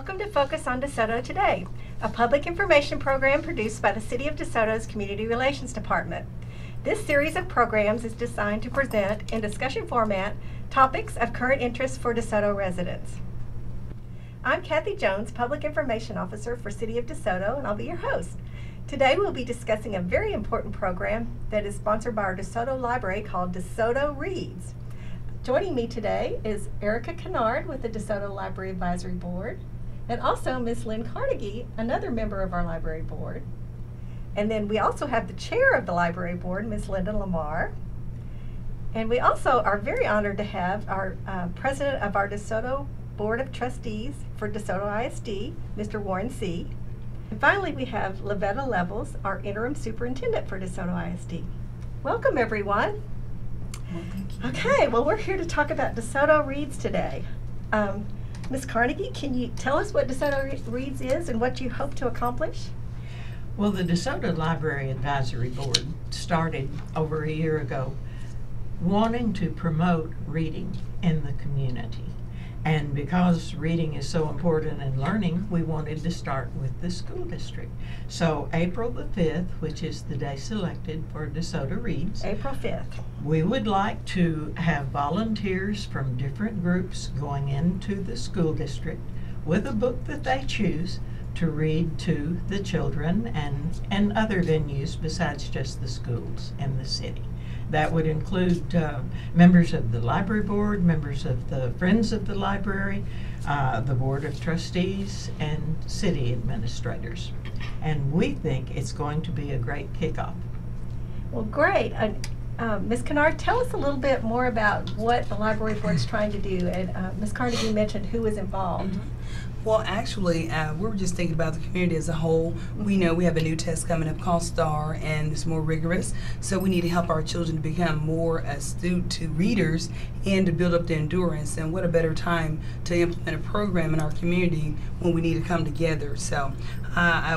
Welcome to Focus on DeSoto Today, a public information program produced by the City of DeSoto's Community Relations Department. This series of programs is designed to present, in discussion format, topics of current interest for DeSoto residents. I'm Kathy Jones, Public Information Officer for City of DeSoto, and I'll be your host. Today we'll be discussing a very important program that is sponsored by our DeSoto Library called DeSoto Reads. Joining me today is Erica Kennard with the DeSoto Library Advisory Board, and also Ms. Lynne Kornegay, another member of our library board. And then we also have the chair of the library board, Ms. Lamar. And we also are very honored to have our president of our DeSoto Board of Trustees for DeSoto ISD, Mr. Warren Seay. And finally, we have Levatta Levels, our interim superintendent for DeSoto ISD. Welcome, everyone. Okay, well, we're here to talk about DeSoto Reads today. Ms. Kornegay, can you tell us what DeSoto Reads is and what you hope to accomplish? Well, the DeSoto Library Advisory Board started over a year ago wanting to promote reading in the community. And because reading is so important in learning, we wanted to start with the school district. So April the 5th, which is the day selected for DeSoto Reads, April 5th. We would like to have volunteers from different groups going into the school district with a book that they choose to read to the children and other venues besides just the schools in the city. That would include members of the library board, members of the Friends of the Library, the Board of Trustees, and city administrators. And we think it's going to be a great kickoff. Well, great. Ms. Kennard, tell us a little bit more about what the library board is trying to do. And Ms. Kornegay mentioned who was involved. Well, actually, we were just thinking about the community as a whole. We know we have a new test coming up called STAR, and it's more rigorous. So we need to help our children to become more astute to readers and to build up their endurance. And what a better time to implement a program in our community when we need to come together. So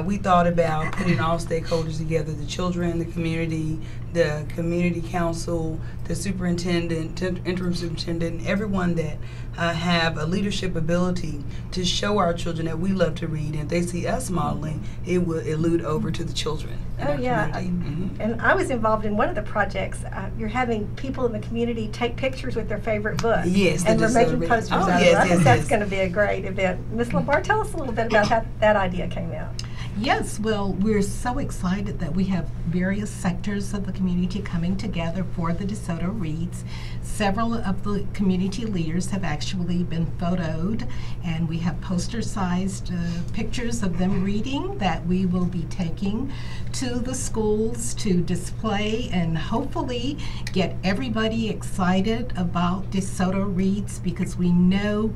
we thought about putting all stakeholders together, the children, the community council, the superintendent, interim superintendent, and everyone that have a leadership ability to show our children that we love to read, and if they see us modeling, it will elude over to the children in our community. And I was involved in one of the projects. You're having people in the community take pictures with their favorite book. Yes, and we're making posters out of it. I think that's going to be a great event. Ms. Lamar, tell us a little bit about how that idea came out. Yes, well, we're so excited that we have various sectors of the community coming together for the DeSoto Reads. Several of the community leaders have actually been photoed, and we have poster-sized pictures of them reading that we will be taking to the schools to display and hopefully get everybody excited about DeSoto Reads, because we know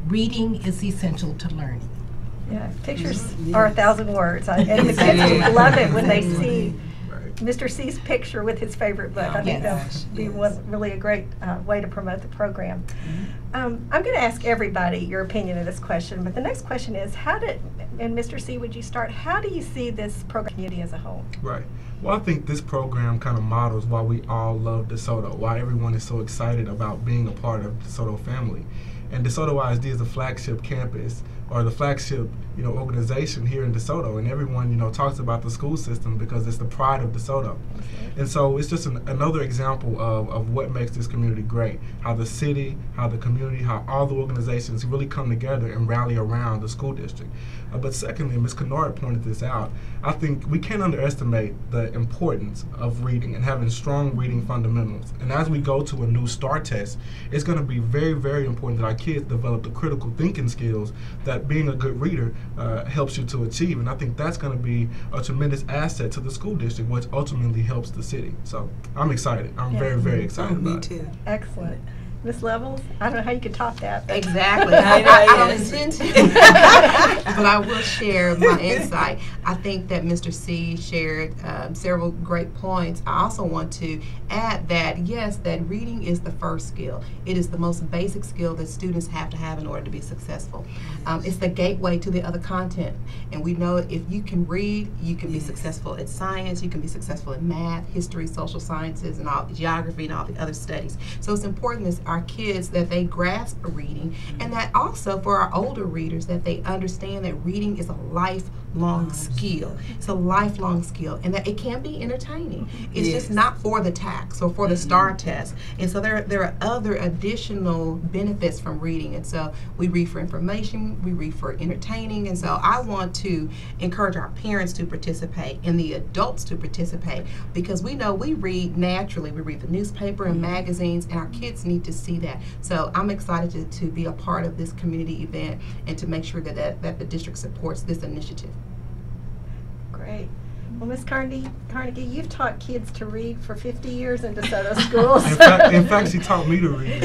reading is essential to learning. Yeah, pictures are 1,000 words. And the kids love it when they see Mr. Seay's picture with his favorite book. I think that would be really a great way to promote the program. I'm going to ask everybody your opinion of this question, but the next question is, and Mr. Seay, would you start, how do you see this program community as a whole? Right. Well, I think this program kind of models why we all love DeSoto, why everyone is so excited about being a part of the DeSoto family. And DeSoto ISD is the flagship campus, or the flagship, organization here in DeSoto, and everyone, talks about the school system because it's the pride of DeSoto. And so it's just another example of what makes this community great, how the city, how the community, how all the organizations really come together and rally around the school district. But secondly, Ms. Kennard pointed this out, I think we can't underestimate the importance of reading and having strong reading fundamentals. And as we go to a new STAR test, it's going to be very, very important that our kids develop the critical thinking skills that being a good reader helps you to achieve. And I think that's going to be a tremendous asset to the school district, which ultimately helps the city. So I'm excited. I'm very, very excited about it. Me too. Excellent. Ms. Levels, I don't know how you could top that. Exactly. I don't intend to, but I will share my insight. I think that Mr. Seay shared several great points. I also want to add that, yes, that reading is the first skill. It is the most basic skill that students have to have in order to be successful. It's the gateway to the other content. And we know if you can read, you can be successful at science, you can be successful in math, history, social sciences, and all geography and all the other studies. So it's important that our our kids that they grasp reading, and that also for our older readers that they understand that reading is a lifelong skill. It's a lifelong skill, and that it can be entertaining. It's just not for the tax or for the STAR test. And so there are other additional benefits from reading. And so we read for information, we read for entertaining, and so I want to encourage our parents to participate and the adults to participate, because we know we read naturally. We read the newspaper and magazines, and our kids need to see that. So I'm excited to be a part of this community event and to make sure that the district supports this initiative. Great. Well, Ms. Carnegie, you've taught kids to read for 50 years in DeSoto schools. In fact, she taught me to read.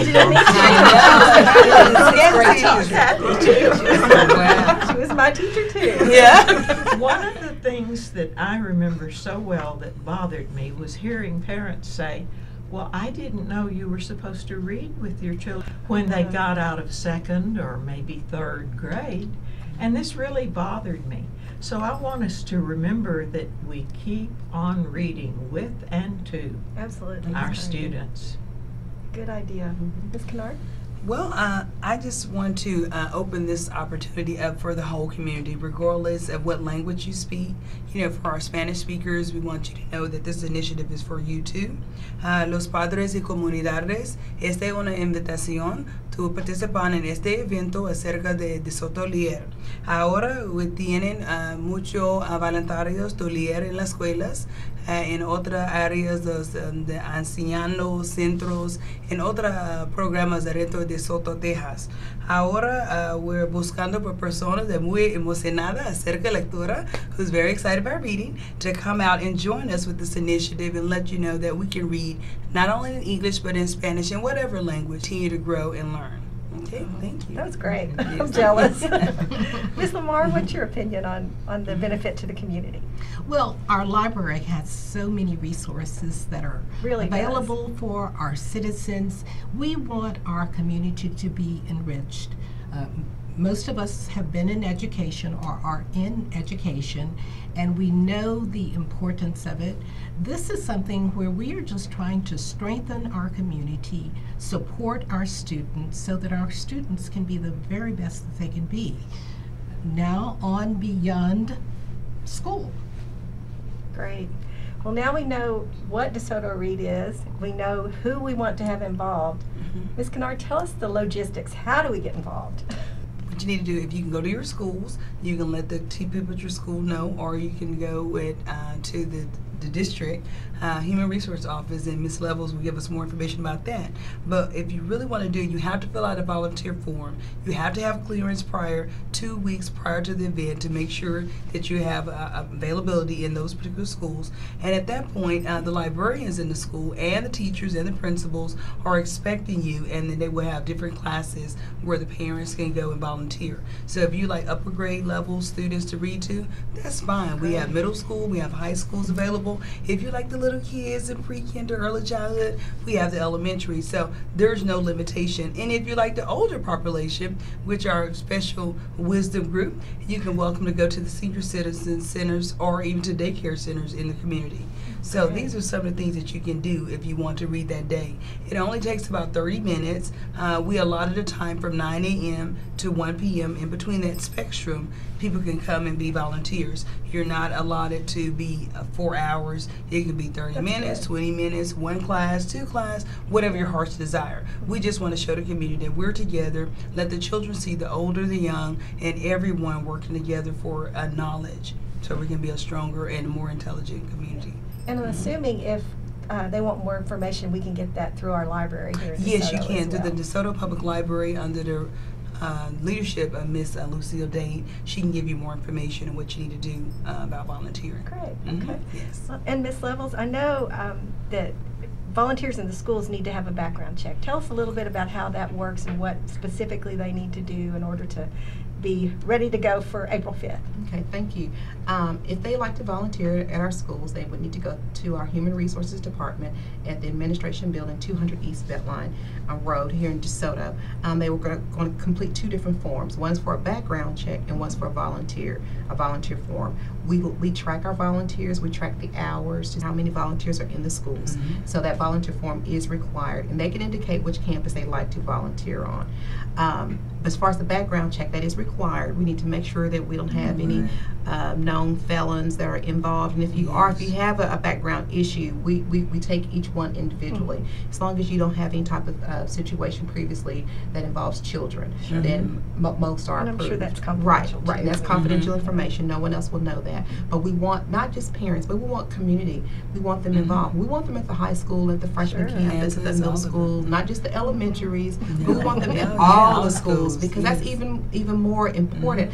She was my teacher too. Yeah. One of the things that I remember so well that bothered me was hearing parents say, well, I didn't know you were supposed to read with your children when they got out of 2nd or maybe 3rd grade. And this really bothered me. So I want us to remember that we keep on reading with and to our students. Good idea. Ms. Kennard? Well, I just want to open this opportunity up for the whole community, regardless of what language you speak. You know, for our Spanish speakers, we want you to know that this initiative is for you too. Los padres y comunidades, esta es una invitación to participar en este evento acerca de DeSoto Leer. Ahora tienen muchos voluntarios de leer en las escuelas, en otras áreas de ancianos, centros, en otros programas dentro de DeSoto, Texas. Ahora we're buscando por personas de muy emocionadas acerca de lectura, who's very excited about reading, to come out and join us with this initiative and let you know that we can read not only in English but in Spanish and whatever language, continue to grow and learn. Okay, thank you. That was great. I'm jealous. Ms. Lamar, what's your opinion on the benefit to the community? Well, our library has so many resources that are Really available for our citizens. We want our community to be enriched. Most of us have been in education or are in education, and we know the importance of it. This is something where we are just trying to strengthen our community, support our students so that our students can be the very best that they can be. Now on beyond school. Great. Well, now we know what DeSoto Read is. We know who we want to have involved. Ms. Kennard, tell us the logistics. How do we get involved? What you need to do, if you can go to your schools, you can let the people at your school know, or you can go to the district human resource office, and Ms. Levels will give us more information about that. But if you really want to do, you have to fill out a volunteer form. You have to have clearance 2 weeks prior to the event to make sure that you have availability in those particular schools. And at that point, the librarians in the school and the teachers and the principals are expecting you, and then they will have different classes where the parents can go and volunteer. So if you like upper grade level students to read to, that's fine. We have middle school, we have high schools available. If you like the little kids in pre-kinder, early childhood, we have the elementary. So there's no limitation. And if you like the older population, which are special wisdom group, you can welcome to go to the senior citizen centers or even to daycare centers in the community. So these are some of the things that you can do if you want to read that day. It only takes about 30 minutes. We allotted a time from 9 a.m. to 1 p.m. In between that spectrum, people can come and be volunteers. You're not allotted to be 4 hours. It can be 30 minutes, 20 minutes, 1 class, 2 class, whatever your heart's desire. We just want to show the community that we're together, let the children see the older, the young, and everyone working together for knowledge, so we can be a stronger and more intelligent community. And I'm assuming if they want more information, we can get that through our library here in DeSoto. Yes, you can. Well. Through the DeSoto Public Library under the leadership of Miss Lucille Dane. She can give you more information on what you need to do about volunteering. Great. Mm-hmm. Okay. Yes. And Miss Levels, I know that volunteers in the schools need to have a background check. Tell us a little bit about how that works and what specifically they need to do in order to be ready to go for April 5th. Okay, thank you. If they like to volunteer at our schools, they would need to go to our Human Resources Department at the Administration Building, 200 East Beltline Road here in DeSoto. They were going to complete 2 different forms. One's for a background check and one's for a volunteer form. We track our volunteers. We track the hours, just how many volunteers are in the schools. So that volunteer form is required, and they can indicate which campus they'd like to volunteer on. As far as the background check, that is required. We need to make sure that we don't have any known felons that are involved. And if you have a background issue, we take each one individually. As long as you don't have any type of situation previously that involves children, then most are And I'm approved. sure that's confidential. Right. That's confidential information. No one else will know that. But we want not just parents, but we want community. We want them involved. We want them at the high school, at the freshman campus, at the middle school, not just the elementaries. But we want them at all the schools, because that's even more important.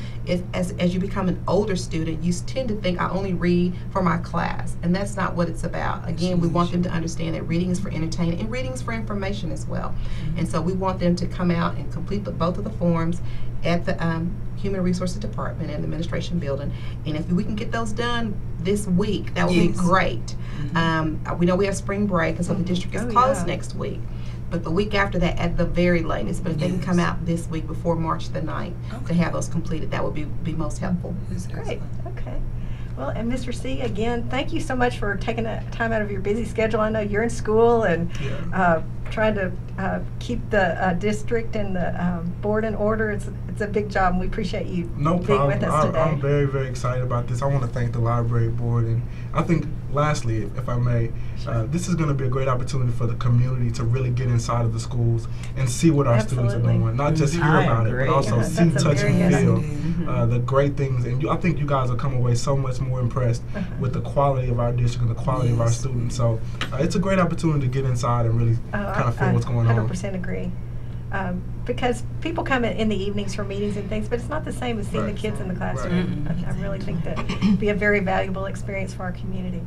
As you become an older student, you tend to think, I only read for my class, and that's not what it's about. Again, we want them to understand that reading is for entertainment and reading is for information as well. And so we want them to come out and complete both of the forms at the Human Resources Department and the Administration Building. And if we can get those done this week, that would be great. We know we have spring break, and so the district is closed next week. But the week after that at the very latest. But if they can come out this week before March the 9th to have those completed, that would be most helpful. Great. Okay. Well, and Mr. Seay, again, thank you so much for taking time out of your busy schedule. I know you're in school and trying to keep the district and the board in order. It's a big job, and we appreciate you being with us today. I'm very, very excited about this. I want to thank the library board, and I think, lastly, if I may, this is going to be a great opportunity for the community to really get inside of the schools and see what our students are doing. Not just hear about it, but also see, touch, and feel the great things. And I think you guys will come away so much more impressed with the quality of our district and the quality of our students. So it's a great opportunity to get inside and really kind of feel what's going on. 100% agree. Because people come in the evenings for meetings and things, but it's not the same as seeing the kids in the classroom. I really think that would be a very valuable experience for our community.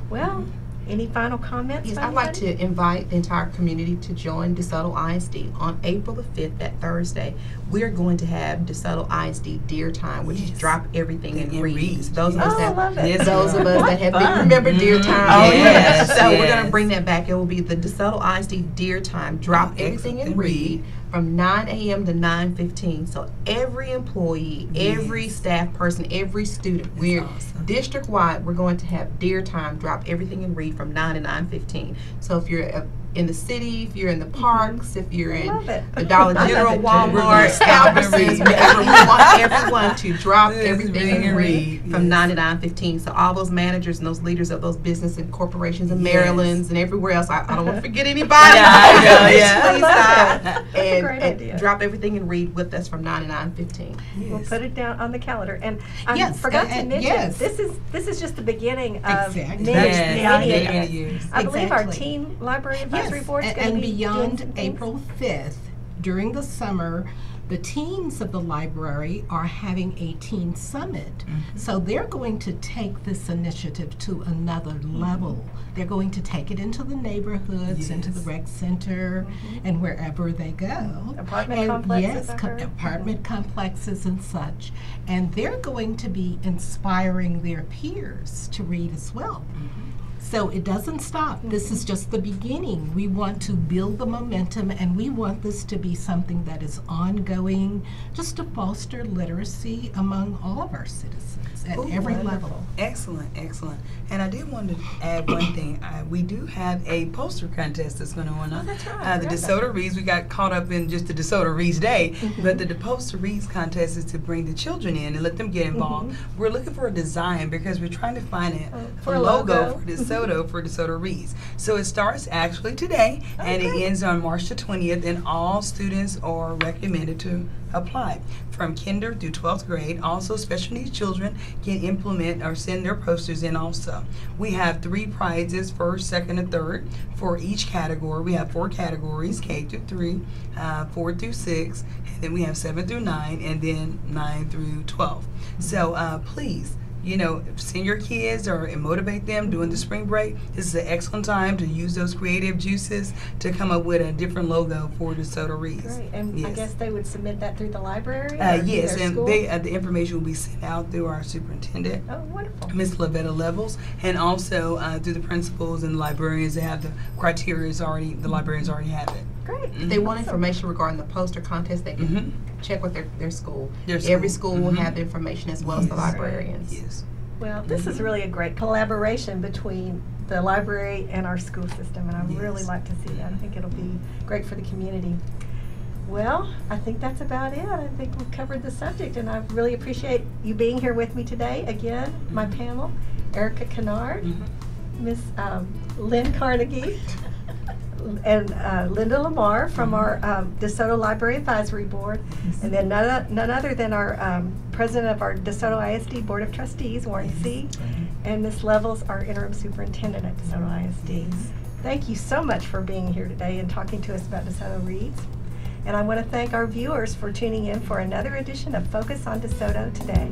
Well, any final comments? Yes, I'd like to invite the entire community to join DeSoto ISD on April the 5th, that Thursday. We're going to have DeSoto ISD Dear Time, which is drop everything and read. Those of us that have been remember Dear Time. So we're going to bring that back. It will be the DeSoto ISD Dear Time, drop everything and read, from 9 a.m. to 9:15. So every employee, every staff person, every student, we're district-wide, we're going to have Dear Time, drop everything and read from 9 to 9:15. So if you're in the city, if you're in the parks, if you're in the Dollar General, Walmart, Albertsons, wherever, we want everyone to drop everything and read from 9 to 9:15. So all those managers and those leaders of those business and corporations and Marylands and everywhere else, I don't want to forget anybody. Please stop and drop everything and read with us from 9 to 9:15. We'll put it down on the calendar. And I forgot to mention, this is just the beginning of many years. I believe our teen library advisory board is going to be beyond April 5th, during the summer, the teens of the library are having a teen summit. So they're going to take this initiative to another level. They're going to take it into the neighborhoods, into the rec center, and wherever they go. Apartment complexes. Apartment complexes and such. And they're going to be inspiring their peers to read as well. So it doesn't stop. This is just the beginning. We want to build the momentum, and we want this to be something that is ongoing, just to foster literacy among all of our citizens at every level. Excellent, excellent. And I did want to add one thing. We do have a poster contest that's going on. That's right. The DeSoto Reads, we got caught up in just the DeSoto Reads Day, but the Poster Reads contest is to bring the children in and let them get involved. We're looking for a design because we're trying to find a logo for DeSoto. For DeSoto Reads. So it starts actually today and it ends on March the 20th, and all students are recommended to apply from kinder through 12th grade. Also, special needs children can implement or send their posters in also. We have 3 prizes, first, second, and third for each category. We have 4 categories, K through 3, 4 through 6, and then we have 7 through 9, and then 9 through 12. So please, senior kids and motivate them during the spring break, this is an excellent time to use those creative juices to come up with a different logo for DeSoto Reads. Great, and I guess they would submit that through the library? Yes, and school? the information will be sent out through our superintendent, Oh, wonderful. Ms. Levatta Levels, and also through the principals and librarians that have the criteria already. The librarians already have it. Great. If they want Awesome. information regarding the poster contest, they can check with their school. Their Every school. school will have the information as well as the Yes. librarians. Yes. Well, this is really a great collaboration between the library and our school system, and I really Yes. like to see that. I think it'll be great for the community. Well, I think that's about it. I think we've covered the subject, and I really appreciate you being here with me today. Again, my panel, Erica Kennard, Miss Lynne Kornegay, and Linda Lamar from our DeSoto Library Advisory Board, and then none other than our president of our DeSoto ISD Board of Trustees, Warren Seay, and Ms. Levels, our interim superintendent at DeSoto ISD. Thank you so much for being here today and talking to us about DeSoto Reads. And I want to thank our viewers for tuning in for another edition of Focus on DeSoto Today.